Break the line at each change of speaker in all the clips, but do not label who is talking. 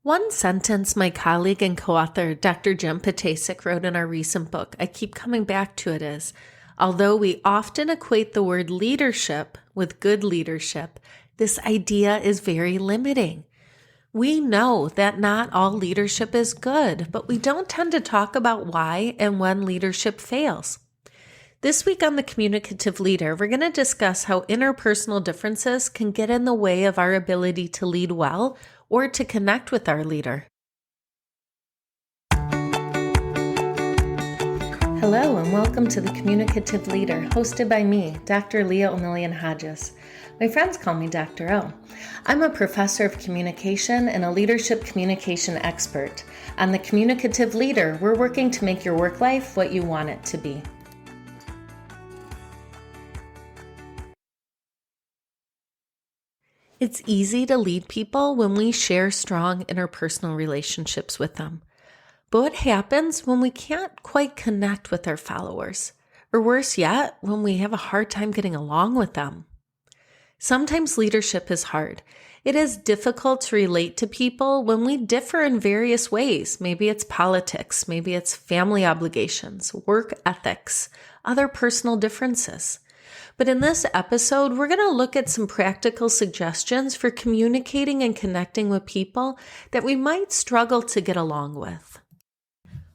One sentence my colleague and co-author Dr. Jem Patasik wrote in our recent book, I keep coming back to it, is, although we often equate the word leadership with good leadership, this idea is very limiting. We know that not all leadership is good, but we don't tend to talk about why and when leadership fails. This week on The Communicative Leader, we're going to discuss how interpersonal differences can get in the way of our ability to lead well or to connect with our leader. Hello and welcome to The Communicative Leader, hosted by me, Dr. Leah O'Million Hodges. My friends call me Dr. O. I'm a professor of communication and a leadership communication expert. On The Communicative Leader, we're working to make your work life what you want it to be. It's easy to lead people when we share strong interpersonal relationships with them. But what happens when we can't quite connect with our followers? Or worse yet, when we have a hard time getting along with them? Sometimes leadership is hard. It is difficult to relate to people when we differ in various ways. Maybe it's politics, maybe it's family obligations, work ethics, other personal differences. But in this episode, we're going to look at some practical suggestions for communicating and connecting with people that we might struggle to get along with.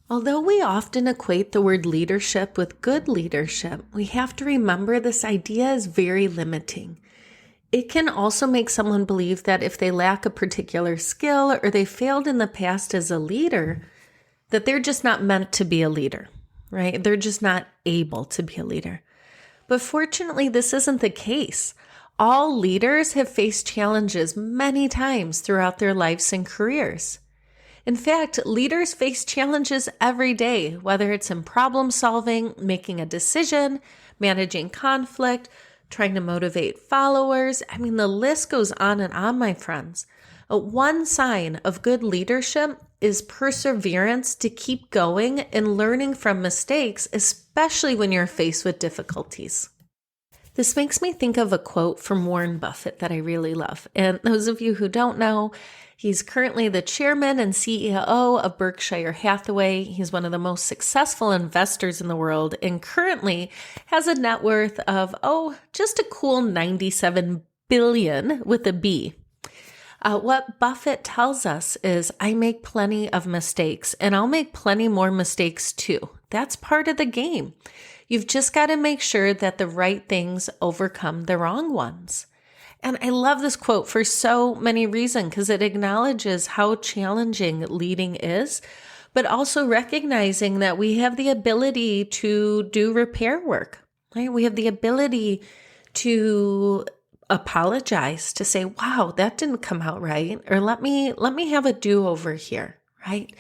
Although we often equate the word leadership with good leadership, we have to remember this idea is very limiting. It can also make someone believe that if they lack a particular skill or they failed in the past as a leader, that they're just not meant to be a leader, right? They're just not able to be a leader. But fortunately, this isn't the case. All leaders have faced challenges many times throughout their lives and careers. In fact, leaders face challenges every day, whether it's in problem solving, making a decision, managing conflict, trying to motivate followers. I mean, the list goes on and on, my friends. One sign of good leadership is perseverance to keep going and learning from mistakes, especially when you're faced with difficulties. This makes me think of a quote from Warren Buffett that I really love. And those of you who don't know, he's currently the chairman and CEO of Berkshire Hathaway. He's one of the most successful investors in the world and currently has a net worth of, just a cool 97 billion with a B. What Buffett tells us is, I make plenty of mistakes and I'll make plenty more mistakes too. That's part of the game. You've just got to make sure that the right things overcome the wrong ones. And I love this quote for so many reasons because it acknowledges how challenging leading is, but also recognizing that we have the ability to do repair work, right? We have the ability to apologize, to say, wow, that didn't come out right, or let me have a do-over here, right?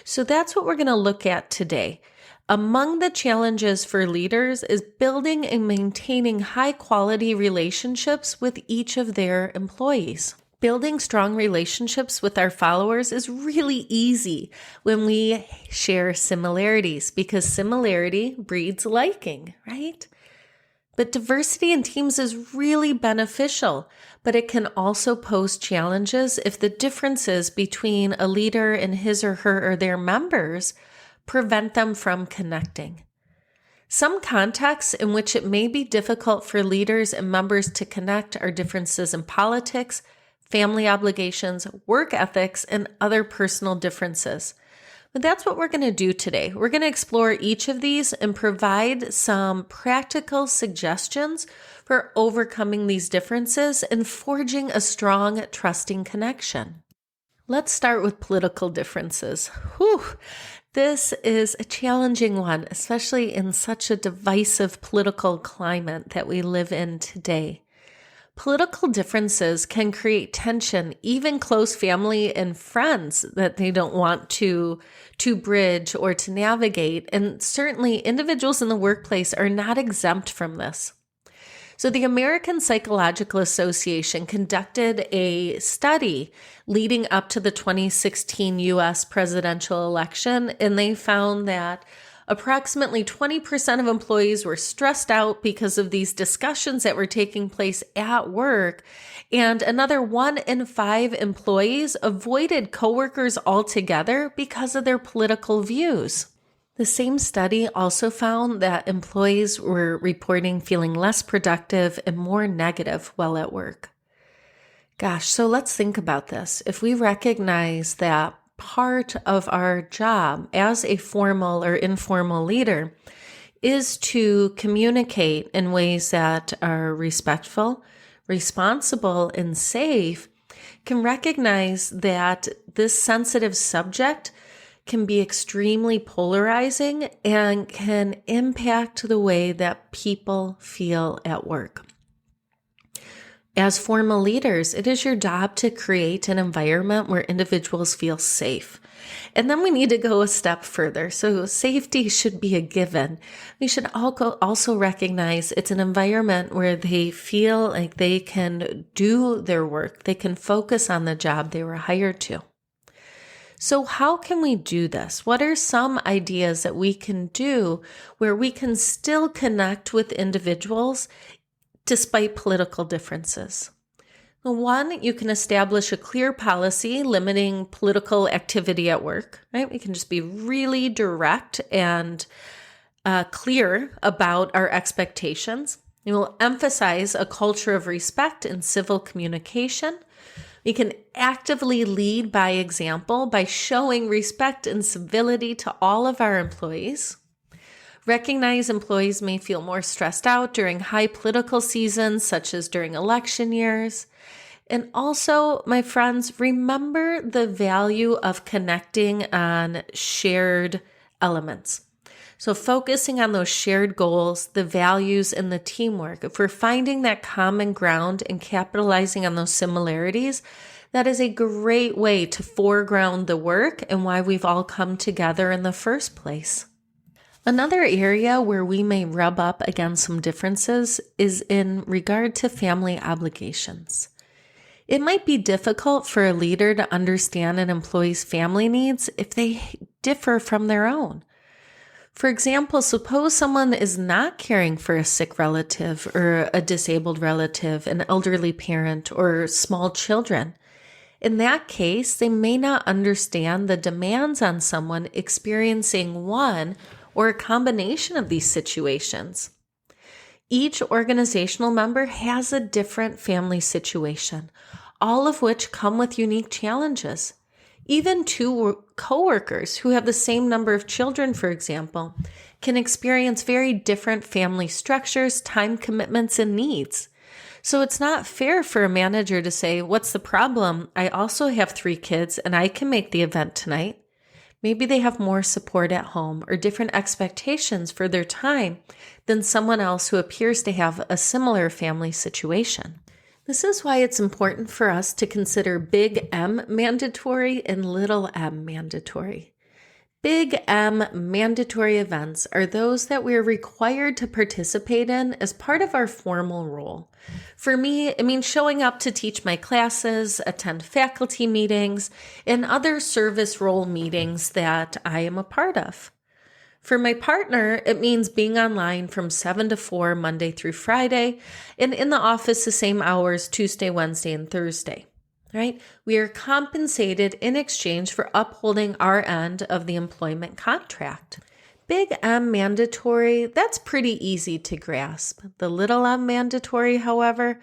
So that's what we're going to look at today. Among the challenges for leaders is building and maintaining high-quality relationships with each of their employees. Building strong relationships with our followers is really easy when we share similarities because similarity breeds liking, right? But diversity in teams is really beneficial, but it can also pose challenges if the differences between a leader and his or her or their members prevent them from connecting. Some contexts in which it may be difficult for leaders and members to connect are differences in politics, family obligations, work ethics, and other personal differences. But that's what we're going to do today. We're going to explore each of these and provide some practical suggestions for overcoming these differences and forging a strong, trusting connection. Let's start with political differences. This is a challenging one, especially in such a divisive political climate that we live in today. Political differences can create tension, even close family and friends that they don't want to bridge or to navigate. And certainly individuals in the workplace are not exempt from this. So the American Psychological Association conducted a study leading up to the 2016 U.S. presidential election, and they found that Approximately 20% of employees were stressed out because of these discussions that were taking place at work, and another 1 in 5 employees avoided coworkers altogether because of their political views. The same study also found that employees were reporting feeling less productive and more negative while at work. Gosh, so let's think about this. If we recognize that part of our job as a formal or informal leader is to communicate in ways that are respectful, responsible, and safe, can recognize that this sensitive subject can be extremely polarizing and can impact the way that people feel at work. As formal leaders, it is your job to create an environment where individuals feel safe. And then we need to go a step further. So safety should be a given. We should also recognize it's an environment where they feel like they can do their work. They can focus on the job they were hired to. So how can we do this? What are some ideas that we can do where we can still connect with individuals despite political differences? One, you can establish a clear policy limiting political activity at work, right? We can just be really direct and clear about our expectations. We will emphasize a culture of respect and civil communication. We can actively lead by example by showing respect and civility to all of our employees. Recognize employees may feel more stressed out during high political seasons, such as during election years. And also, my friends, remember the value of connecting on shared elements. So focusing on those shared goals, the values, and the teamwork. If we're finding that common ground and capitalizing on those similarities, that is a great way to foreground the work and why we've all come together in the first place. Another area where we may rub up against some differences is in regard to family obligations. It might be difficult for a leader to understand an employee's family needs if they differ from their own. For example, suppose someone is not caring for a sick relative or a disabled relative, an elderly parent, or small children. In that case, they may not understand the demands on someone experiencing one or a combination of these situations. Each organizational member has a different family situation, all of which come with unique challenges. Even two coworkers who have the same number of children, for example, can experience very different family structures, time commitments, and needs. So it's not fair for a manager to say, "What's the problem? I also have 3 kids and I can make the event tonight." Maybe they have more support at home or different expectations for their time than someone else who appears to have a similar family situation. This is why it's important for us to consider big M mandatory and little m mandatory. Big M mandatory events are those that we're required to participate in as part of our formal role. For me, it means showing up to teach my classes, attend faculty meetings, and other service role meetings that I am a part of. For my partner, it means being online from 7 to 4 Monday through Friday, and in the office the same hours Tuesday, Wednesday, and Thursday. Right? We are compensated in exchange for upholding our end of the employment contract. Big M mandatory, that's pretty easy to grasp. The little m mandatory, however,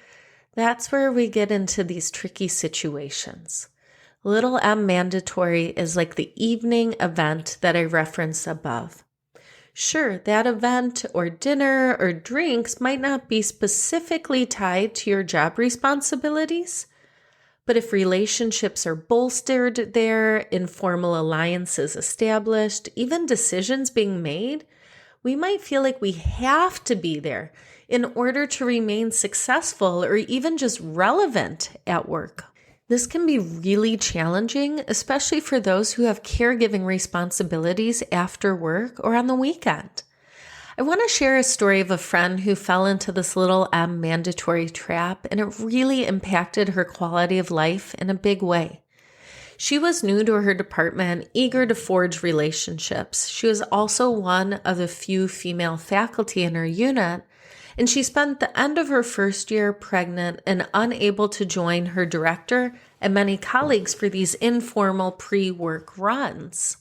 that's where we get into these tricky situations. Little m mandatory is like the evening event that I referenced above. Sure, that event or dinner or drinks might not be specifically tied to your job responsibilities, but if relationships are bolstered there, informal alliances established, even decisions being made, we might feel like we have to be there in order to remain successful or even just relevant at work. This can be really challenging, especially for those who have caregiving responsibilities after work or on the weekend. I want to share a story of a friend who fell into this little M mandatory trap, and it really impacted her quality of life in a big way. She was new to her department, eager to forge relationships. She was also one of the few female faculty in her unit, and she spent the end of her first year pregnant and unable to join her director and many colleagues for these informal pre-work runs.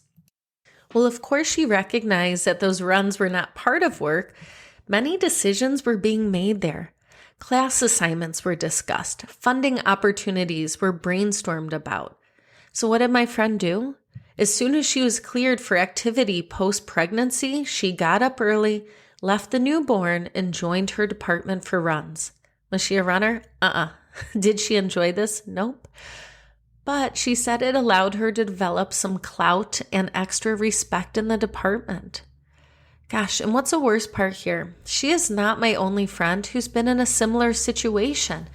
Well, of course, she recognized that those runs were not part of work. Many decisions were being made there. Class assignments were discussed. Funding opportunities were brainstormed about. So what did my friend do? As soon as she was cleared for activity post-pregnancy, she got up early, left the newborn, and joined her department for runs. Was she a runner? Did she enjoy this? Nope. But she said it allowed her to develop some clout and extra respect in the department. Gosh, and what's the worst part here? She is not my only friend who's been in a similar situation,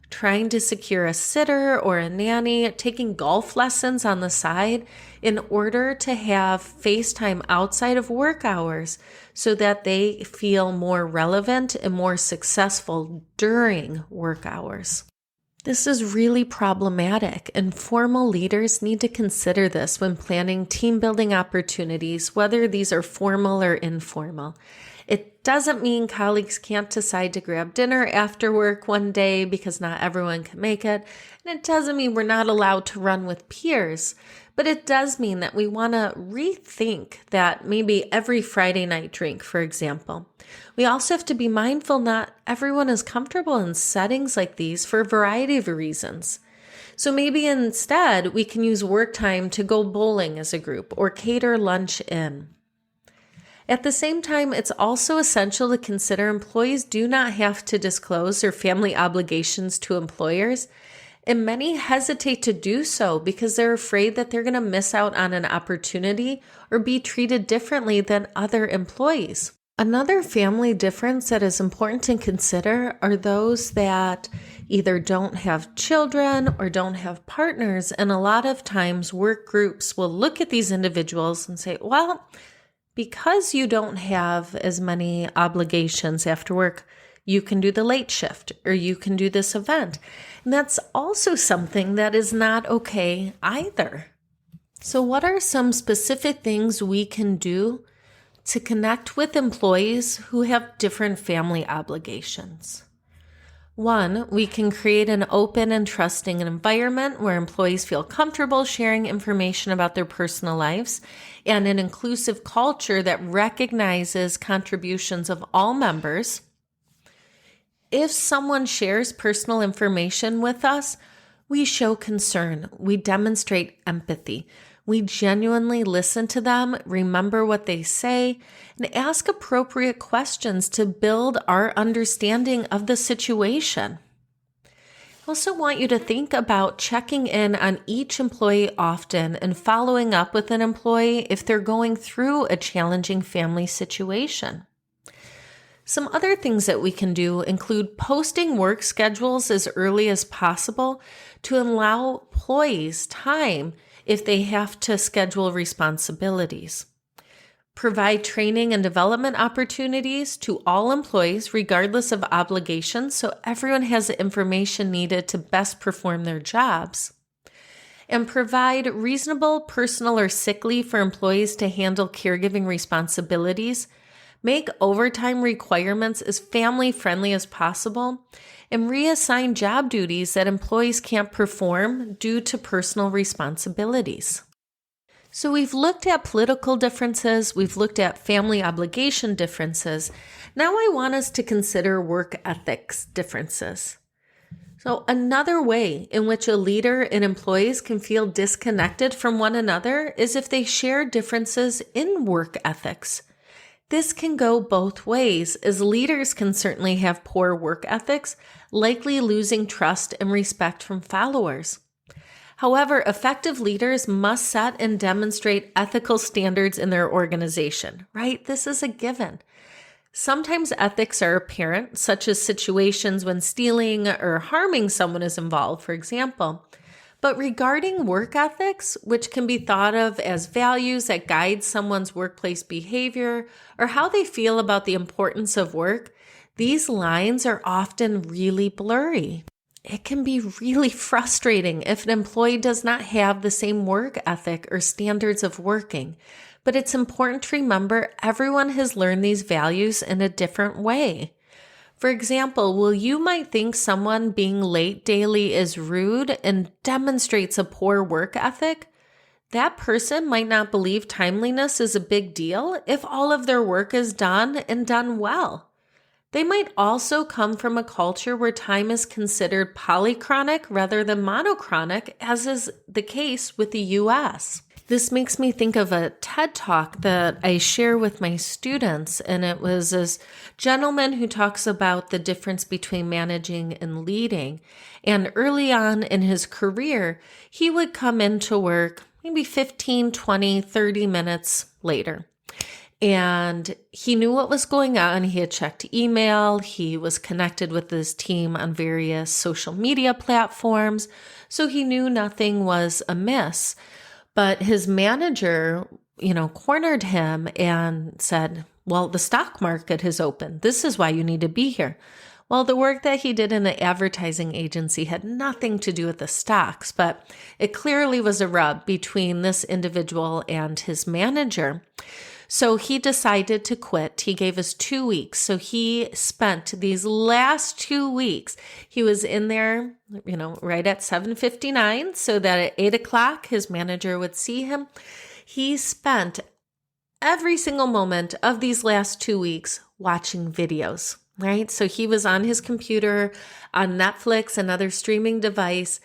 trying to secure a sitter or a nanny, taking golf lessons on the side in order to have FaceTime outside of work hours so that they feel more relevant and more successful during work hours. This is really problematic, and formal leaders need to consider this when planning team building opportunities, whether these are formal or informal. It doesn't mean colleagues can't decide to grab dinner after work one day because not everyone can make it, and it doesn't mean we're not allowed to run with peers, but it does mean that we want to rethink that maybe every Friday night drink, for example. We also have to be mindful not everyone is comfortable in settings like these for a variety of reasons. So maybe instead we can use work time to go bowling as a group or cater lunch in. At the same time, it's also essential to consider employees do not have to disclose their family obligations to employers, and many hesitate to do so because they're afraid that they're going to miss out on an opportunity or be treated differently than other employees. Another family difference that is important to consider are those that either don't have children or don't have partners, and a lot of times work groups will look at these individuals and say, well, because you don't have as many obligations after work, you can do the late shift or you can do this event. And that's also something that is not okay either. So what are some specific things we can do to connect with employees who have different family obligations? One, we can create an open and trusting environment where employees feel comfortable sharing information about their personal lives, and an inclusive culture that recognizes contributions of all members. If someone shares personal information with us, we show concern, we demonstrate empathy. We genuinely listen to them, remember what they say, and ask appropriate questions to build our understanding of the situation. I also want you to think about checking in on each employee often and following up with an employee if they're going through a challenging family situation. Some other things that we can do include posting work schedules as early as possible to allow employees time if they have to schedule responsibilities. Provide training and development opportunities to all employees regardless of obligations so everyone has the information needed to best perform their jobs. And provide reasonable personal or sick leave for employees to handle caregiving responsibilities. Make overtime requirements as family-friendly as possible, and reassign job duties that employees can't perform due to personal responsibilities. So we've looked at political differences, we've looked at family obligation differences. Now I want us to consider work ethics differences. So another way in which a leader and employees can feel disconnected from one another is if they share differences in work ethics. This can go both ways, as leaders can certainly have poor work ethics, likely losing trust and respect from followers. However, effective leaders must set and demonstrate ethical standards in their organization, right? This is a given. Sometimes ethics are apparent, such as situations when stealing or harming someone is involved, for example. But regarding work ethics, which can be thought of as values that guide someone's workplace behavior or how they feel about the importance of work, these lines are often really blurry. It can be really frustrating if an employee does not have the same work ethic or standards of working. But it's important to remember everyone has learned these values in a different way. For example, while you might think someone being late daily is rude and demonstrates a poor work ethic, that person might not believe timeliness is a big deal if all of their work is done and done well. They might also come from a culture where time is considered polychronic rather than monochronic, as is the case with the US. This makes me think of a TED Talk that I share with my students, and it was this gentleman who talks about the difference between managing and leading. And early on in his career, he would come into work maybe 15, 20, 30 minutes later. And he knew what was going on. He had checked email. He was connected with his team on various social media platforms. So he knew nothing was amiss. But his manager, cornered him and said, well, the stock market has opened. This is why you need to be here. Well, the work that he did in the advertising agency had nothing to do with the stocks, but it clearly was a rub between this individual and his manager. So he decided to quit. He gave us 2 weeks. So he spent these last 2 weeks, he was in there, right at 7:59, so that at 8 o'clock, his manager would see him. He spent every single moment of these last 2 weeks watching videos, right? So he was on his computer, on Netflix, another streaming device,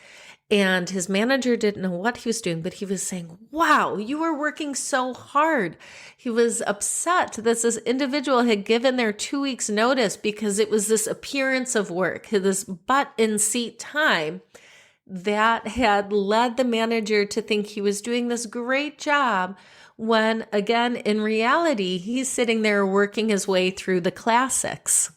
and his manager didn't know what he was doing, but he was saying, wow, you were working so hard. He was upset that this individual had given their 2 weeks notice because it was this appearance of work, this butt in seat time that had led the manager to think he was doing this great job when, again, in reality, he's sitting there working his way through the classics.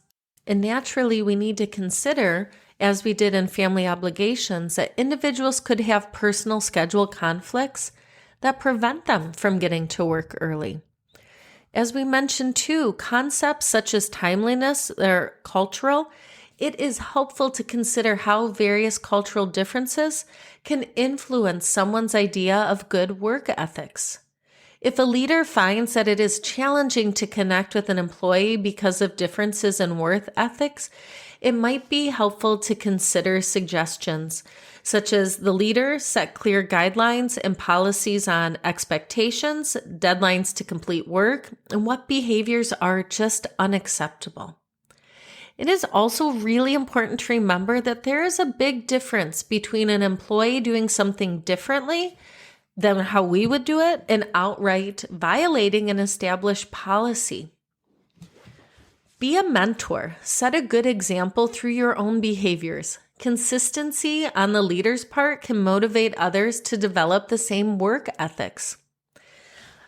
And naturally, we need to consider, as we did in family obligations, that individuals could have personal schedule conflicts that prevent them from getting to work early. As we mentioned too, concepts such as timeliness are cultural. It is helpful to consider how various cultural differences can influence someone's idea of good work ethics. If a leader finds that it is challenging to connect with an employee because of differences in work ethics, it might be helpful to consider suggestions such as the leader set clear guidelines and policies on expectations, deadlines to complete work, and what behaviors are just unacceptable. It is also really important to remember that there is a big difference between an employee doing something differently than how we would do it and outright violating an established policy. Be a mentor. Set a good example through your own behaviors. Consistency on the leader's part can motivate others to develop the same work ethics.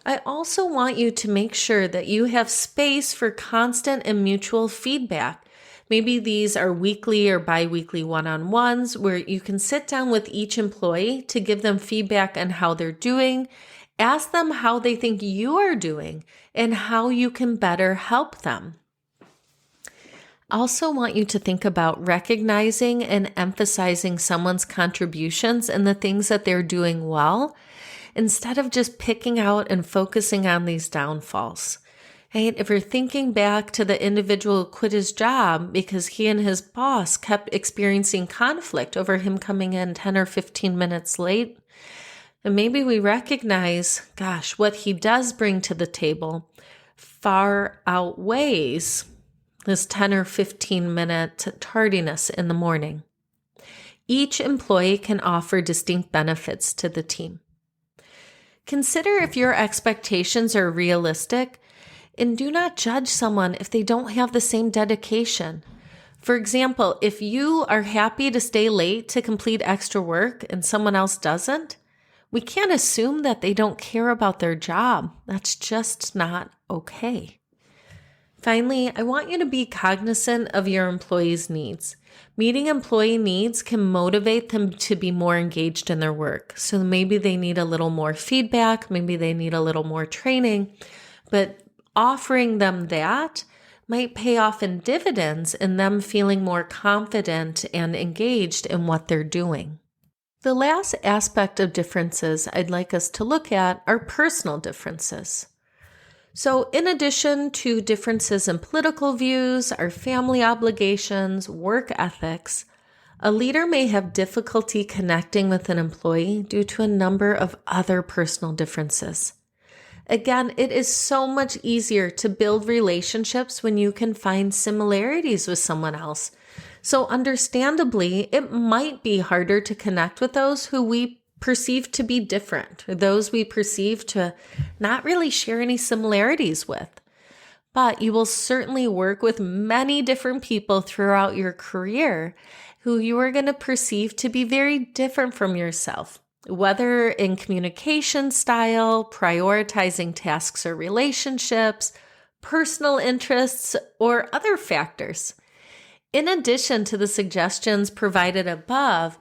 I also want you to make sure that you have space for constant and mutual feedback. Maybe these are weekly or bi-weekly one-on-ones where you can sit down with each employee to give them feedback on how they're doing, ask them how they think you are doing, and how you can better help them. I also want you to think about recognizing and emphasizing someone's contributions and the things that they're doing well, instead of just picking out and focusing on these downfalls. Right? If you're thinking back to the individual who quit his job because he and his boss kept experiencing conflict over him coming in 10 or 15 minutes late, and maybe we recognize, gosh, what he does bring to the table far outweighs this 10 or 15 minute tardiness in the morning. Each employee can offer distinct benefits to the team. Consider if your expectations are realistic, and do not judge someone if they don't have the same dedication. For example, if you are happy to stay late to complete extra work and someone else doesn't, we can't assume that they don't care about their job. That's just not okay. Finally, I want you to be cognizant of your employees' needs. Meeting employee needs can motivate them to be more engaged in their work. So maybe they need a little more feedback, maybe they need a little more training, but offering them that might pay off in dividends in them feeling more confident and engaged in what they're doing. The last aspect of differences I'd like us to look at are personal differences. So in addition to differences in political views, our family obligations, work ethics, a leader may have difficulty connecting with an employee due to a number of other personal differences. Again, it is so much easier to build relationships when you can find similarities with someone else. So understandably, it might be harder to connect with those who we perceive to be different, or those we perceive to not really share any similarities with. But you will certainly work with many different people throughout your career who you are going to perceive to be very different from yourself, whether in communication style, prioritizing tasks or relationships, personal interests, or other factors. In addition to the suggestions provided above,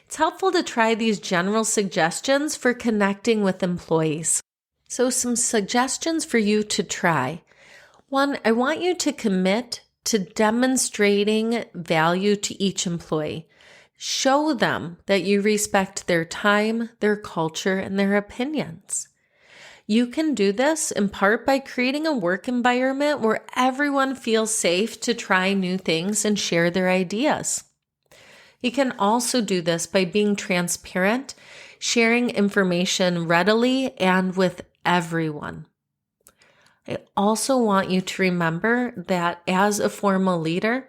it's helpful to try these general suggestions for connecting with employees. So some suggestions for you to try. One, I want you to commit to demonstrating value to each employee. Show them that you respect their time, their culture, and their opinions. You can do this in part by creating a work environment where everyone feels safe to try new things and share their ideas. You can also do this by being transparent, sharing information readily and with everyone. I also want you to remember that as a formal leader,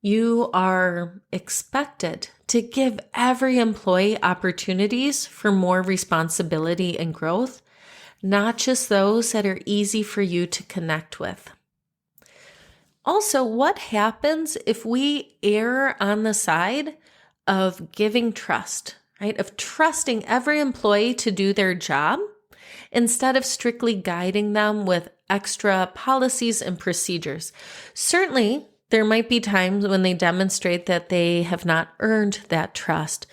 you are expected to give every employee opportunities for more responsibility and growth, not just those that are easy for you to connect with. Also, what happens if we err on the side of giving trust, right? Of trusting every employee to do their job instead of strictly guiding them with extra policies and procedures. Certainly, there might be times when they demonstrate that they have not earned that trust.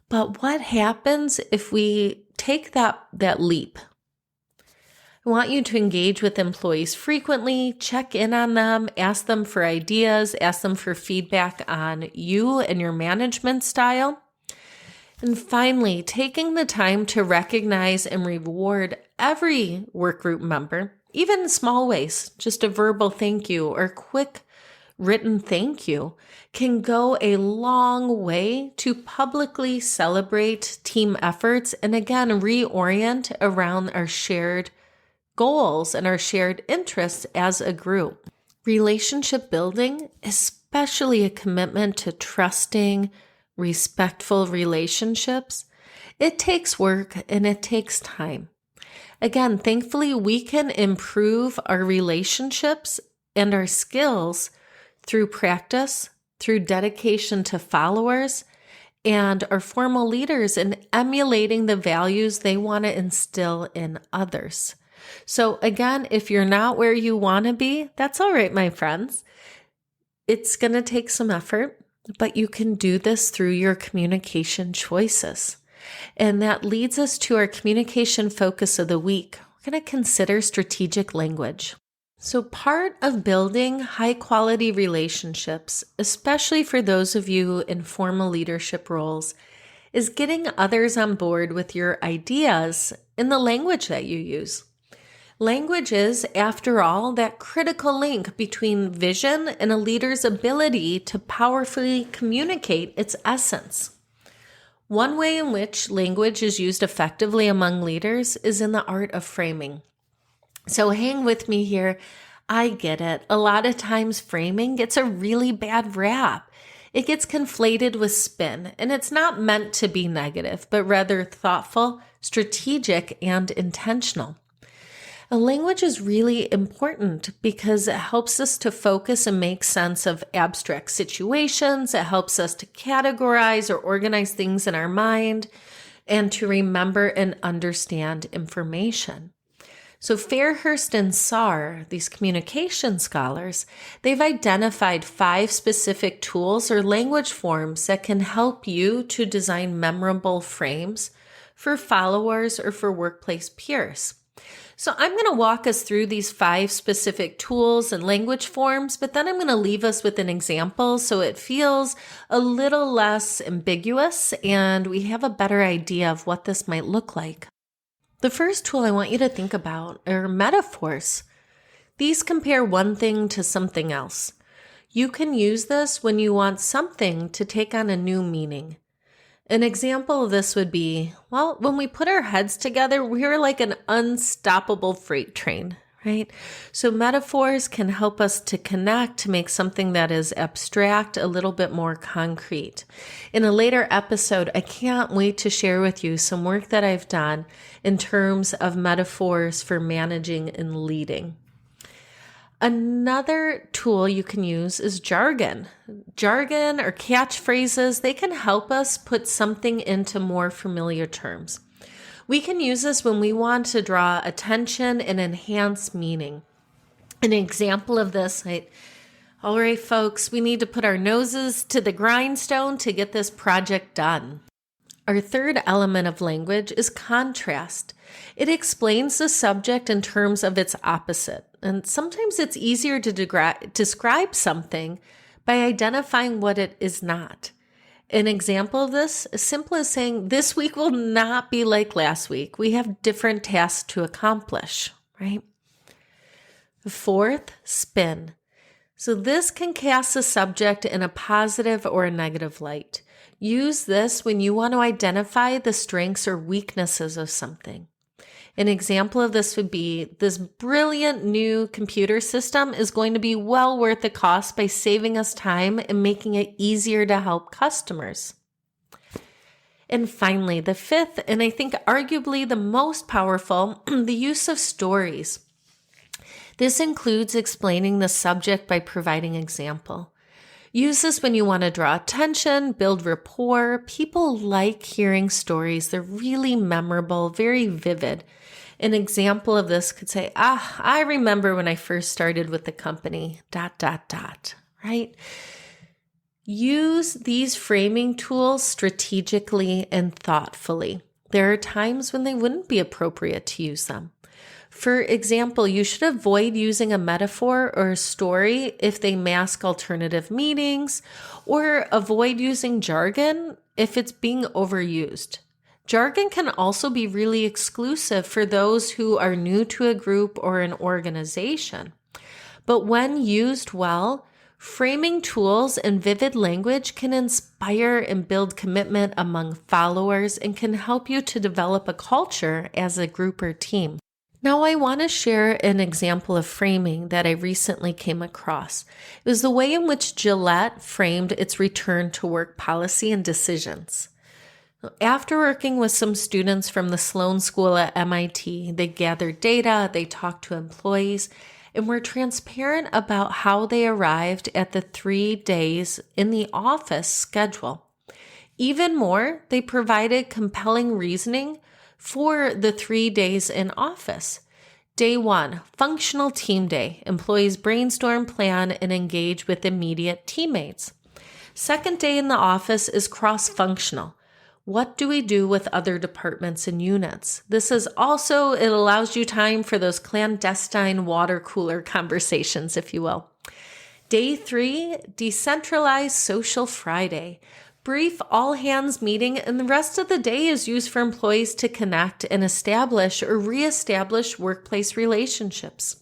But what happens if we take that leap? I want you to engage with employees frequently, check in on them, ask them for ideas, ask them for feedback on you and your management style. And finally, taking the time to recognize and reward every work group member, even in small ways, just a verbal thank you or quick written thank you, can go a long way to publicly celebrate team efforts and again, reorient around our shared goals and our shared interests as a group. Relationship building, especially a commitment to trusting, respectful relationships, it takes work and it takes time. Again, thankfully, we can improve our relationships and our skills through practice, through dedication to followers, and our formal leaders in emulating the values they want to instill in others. So again, if you're not where you want to be, that's all right, my friends. It's going to take some effort, but you can do this through your communication choices. And that leads us to our communication focus of the week. We're going to consider strategic language. So part of building high quality relationships, especially for those of you in formal leadership roles, is getting others on board with your ideas in the language that you use. Language is, after all, that critical link between vision and a leader's ability to powerfully communicate its essence. One way in which language is used effectively among leaders is in the art of framing. So hang with me here. I get it. A lot of times framing gets a really bad rap. It gets conflated with spin, and it's not meant to be negative, but rather thoughtful, strategic, and intentional. A language is really important because it helps us to focus and make sense of abstract situations. It helps us to categorize or organize things in our mind and to remember and understand information. So Fairhurst and Saar, these communication scholars, they've identified 5 specific tools or language forms that can help you to design memorable frames for followers or for workplace peers. So I'm going to walk us through these 5 specific tools and language forms, but then I'm going to leave us with an example so it feels a little less ambiguous and we have a better idea of what this might look like. The first tool I want you to think about are metaphors. These compare one thing to something else. You can use this when you want something to take on a new meaning. An example of this would be, well, when we put our heads together, we're like an unstoppable freight train, right? So metaphors can help us to connect, to make something that is abstract a little bit more concrete. In a later episode, I can't wait to share with you some work that I've done in terms of metaphors for managing and leading. Another tool you can use is jargon. Jargon or catchphrases, they can help us put something into more familiar terms. We can use this when we want to draw attention and enhance meaning. An example of this, all right, folks, we need to put our noses to the grindstone to get this project done. Our third element of language is contrast. It explains the subject in terms of its opposite. And sometimes it's easier to describe something by identifying what it is not. An example of this is simple as saying, this week will not be like last week. We have different tasks to accomplish, right? The fourth, spin. So this can cast the subject in a positive or a negative light. Use this when you want to identify the strengths or weaknesses of something. An example of this would be, this brilliant new computer system is going to be well worth the cost by saving us time and making it easier to help customers. And finally, the fifth, and I think arguably the most powerful, the use of stories. This includes explaining the subject by providing example. Use this when you want to draw attention, build rapport. People like hearing stories. They're really memorable, very vivid. An example of this could say, I remember when I first started with the company, ... right? Use these framing tools strategically and thoughtfully. There are times when they wouldn't be appropriate to use them. For example, you should avoid using a metaphor or a story if they mask alternative meanings, or avoid using jargon if it's being overused. Jargon can also be really exclusive for those who are new to a group or an organization. But when used well, framing tools and vivid language can inspire and build commitment among followers and can help you to develop a culture as a group or team. Now, I want to share an example of framing that I recently came across. It was the way in which Gillette framed its return to work policy and decisions. After working with some students from the Sloan School at MIT, they gathered data, they talked to employees, and were transparent about how they arrived at the 3 days in the office schedule. Even more, they provided compelling reasoning for the 3 days in office. Day 1, functional team day. Employees brainstorm, plan, and engage with immediate teammates. Second day in the office is cross-functional. What do we do with other departments and units? This is also, it allows you time for those clandestine water cooler conversations, if you will. Day 3, decentralized social Friday. Brief all-hands meeting, and the rest of the day is used for employees to connect and establish or reestablish workplace relationships.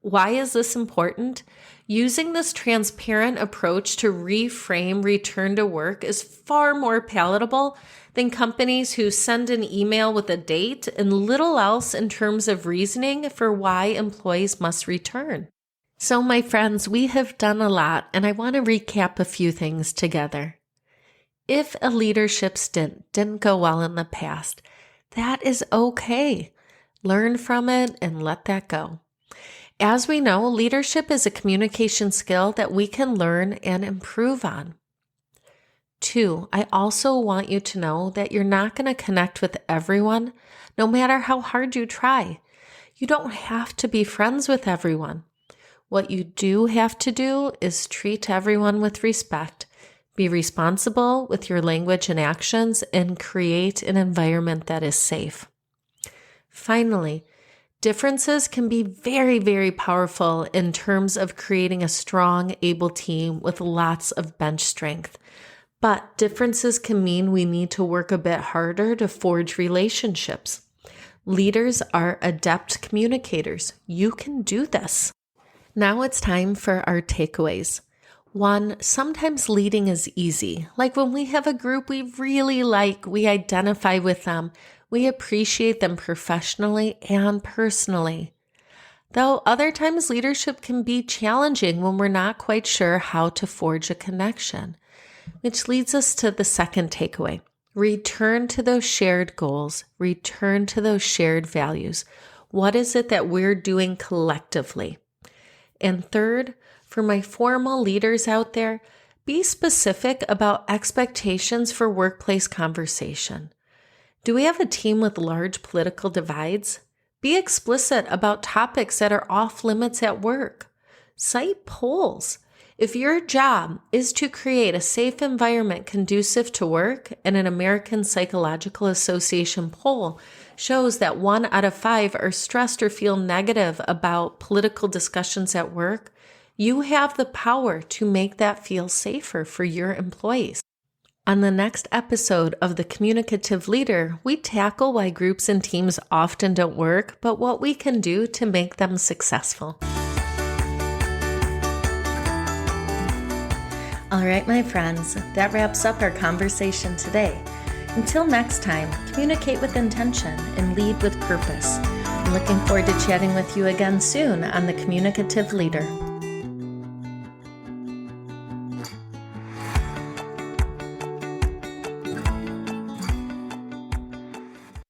Why is this important? Using this transparent approach to reframe return to work is far more palatable than companies who send an email with a date and little else in terms of reasoning for why employees must return. So, my friends, we have done a lot, and I want to recap a few things together. If a leadership stint didn't go well in the past, that is okay. Learn from it and let that go. As we know, leadership is a communication skill that we can learn and improve on. 2, I also want you to know that you're not going to connect with everyone, no matter how hard you try. You don't have to be friends with everyone. What you do have to do is treat everyone with respect. Be responsible with your language and actions, and create an environment that is safe. Finally, Differences can be very, very powerful in terms of creating a strong, able team with lots of bench strength. But differences can mean we need to work a bit harder to forge relationships. Leaders are adept communicators. You can do this. Now it's time for our takeaways. 1, sometimes leading is easy. Like when we have a group we really like, we identify with them, we appreciate them professionally and personally. Though other times leadership can be challenging when we're not quite sure how to forge a connection. Which leads us to the second takeaway. Return to those shared goals. Return to those shared values. What is it that we're doing collectively? And third, for my formal leaders out there, be specific about expectations for workplace conversation. Do we have a team with large political divides? Be explicit about topics that are off limits at work. Cite polls. If your job is to create a safe environment conducive to work, and an American Psychological Association poll shows that 1 out of 5 are stressed or feel negative about political discussions at work, you have the power to make that feel safer for your employees. On the next episode of The Communicative Leader, we tackle why groups and teams often don't work, but what we can do to make them successful. All right, my friends, that wraps up our conversation today. Until next time, communicate with intention and lead with purpose. I'm looking forward to chatting with you again soon on The Communicative Leader.